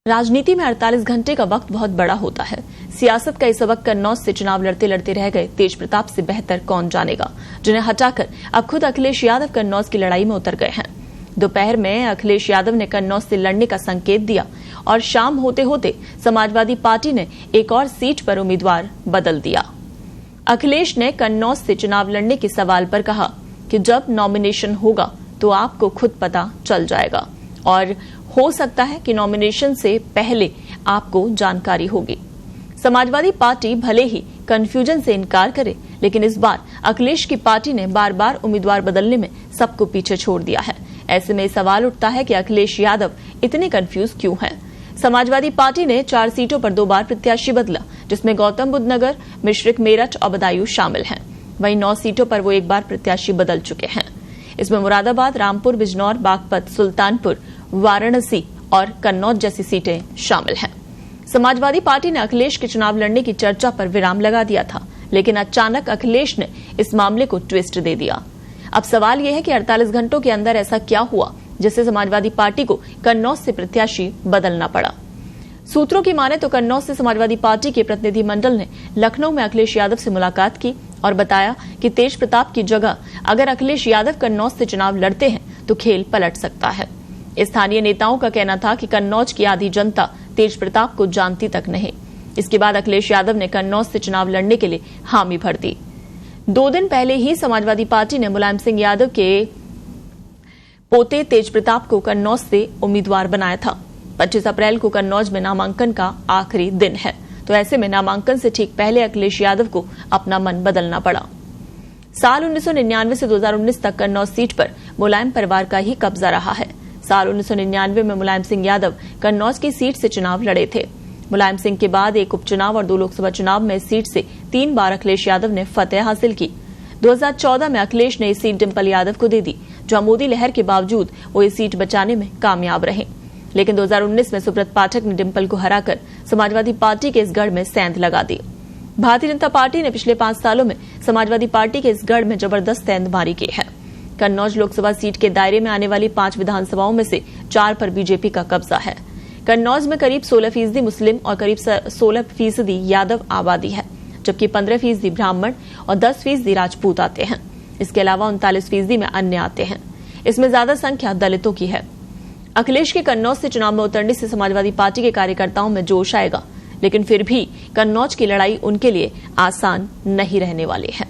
राजनीति में 48 घंटे का वक्त बहुत बड़ा होता है। सियासत का इस वक्त कन्नौज से चुनाव लड़ते लड़ते रह गए तेज प्रताप से बेहतर कौन जानेगा, जिन्हें हटाकर अब खुद अखिलेश यादव कन्नौज की लड़ाई में उतर गए हैं। दोपहर में अखिलेश यादव ने कन्नौज से लड़ने का संकेत दिया और शाम होते होते समाजवादी पार्टी ने एक और सीट पर उम्मीदवार बदल दिया। अखिलेश ने कन्नौज से चुनाव लड़ने के सवाल पर कहा कि जब नॉमिनेशन होगा तो आपको खुद पता चल जाएगा और हो सकता है कि नॉमिनेशन से पहले आपको जानकारी होगी। समाजवादी पार्टी भले ही कंफ्यूजन से इनकार करे, लेकिन इस बार अखिलेश की पार्टी ने बार बार उम्मीदवार बदलने में सबको पीछे छोड़ दिया है। ऐसे में सवाल उठता है कि अखिलेश यादव इतने कंफ्यूज क्यों हैं? समाजवादी पार्टी ने 4 सीटों पर 2 बार प्रत्याशी बदला, जिसमें गौतम बुद्ध नगर, मिश्रिक, मेरठ और बदायूं शामिल हैं। वहीं 9 सीटों पर वो एक बार प्रत्याशी बदल चुके हैं। इसमें मुरादाबाद, रामपुर, बिजनौर, बागपत, सुल्तानपुर, वाराणसी और कन्नौज जैसी सीटें शामिल हैं। समाजवादी पार्टी ने अखिलेश के चुनाव लड़ने की चर्चा पर विराम लगा दिया था, लेकिन अचानक अखिलेश ने इस मामले को ट्विस्ट दे दिया। अब सवाल यह है कि 48 घंटों के अंदर ऐसा क्या हुआ जिससे समाजवादी पार्टी को कन्नौज से प्रत्याशी बदलना पड़ा। सूत्रों की माने तो कन्नौज से समाजवादी पार्टी के प्रतिनिधिमंडल ने लखनऊ में अखिलेश यादव से मुलाकात की और बताया कि तेज प्रताप की जगह अगर अखिलेश यादव कन्नौज से चुनाव लड़ते हैं तो खेल पलट सकता है। स्थानीय नेताओं का कहना था कि कन्नौज की आधी जनता तेज प्रताप को जानती तक नहीं। इसके बाद अखिलेश यादव ने कन्नौज से चुनाव लड़ने के लिए हामी भर दी। 2 दिन पहले ही समाजवादी पार्टी ने मुलायम सिंह यादव के पोते तेज प्रताप को कन्नौज से उम्मीदवार बनाया था। 25 अप्रैल को कन्नौज में नामांकन का आखिरी दिन है, तो ऐसे में नामांकन से ठीक पहले अखिलेश यादव को अपना मन बदलना पड़ा। साल 1999 से 2019 तक कन्नौज सीट पर मुलायम परिवार का ही कब्जा रहा है। साल 1999 में मुलायम सिंह यादव कन्नौज की सीट से चुनाव लड़े थे। मुलायम सिंह के बाद एक उपचुनाव और 2 लोकसभा चुनाव में इस सीट से 3 बार अखिलेश यादव ने फतेह हासिल की। 2014 में अखिलेश ने ये सीट डिंपल यादव को दे दी, जो मोदी लहर के बावजूद वो ये सीट बचाने में कामयाब रहे। लेकिन 2019 में सुब्रत पाठक ने डिंपल को हराकर समाजवादी पार्टी के इस गढ़ में सेंध लगा दी। भारतीय जनता पार्टी ने पिछले 5 सालों में समाजवादी पार्टी के इस गढ़ में जबरदस्त सेंधमारी की है। कन्नौज लोकसभा सीट के दायरे में आने वाली 5 विधानसभाओं में से 4 पर बीजेपी का कब्जा है। कन्नौज में करीब 16% मुस्लिम और करीब 16% यादव आबादी है, जबकि 15% ब्राह्मण और 10% राजपूत आते हैं। इसके अलावा 39% में अन्य आते हैं। इसमें ज्यादा संख्या दलितों की है। अखिलेश के कन्नौज से चुनाव में उतरने से समाजवादी पार्टी के कार्यकर्ताओं में जोश आएगा, लेकिन फिर भी कन्नौज की लड़ाई उनके लिए आसान नहीं रहने वाली है।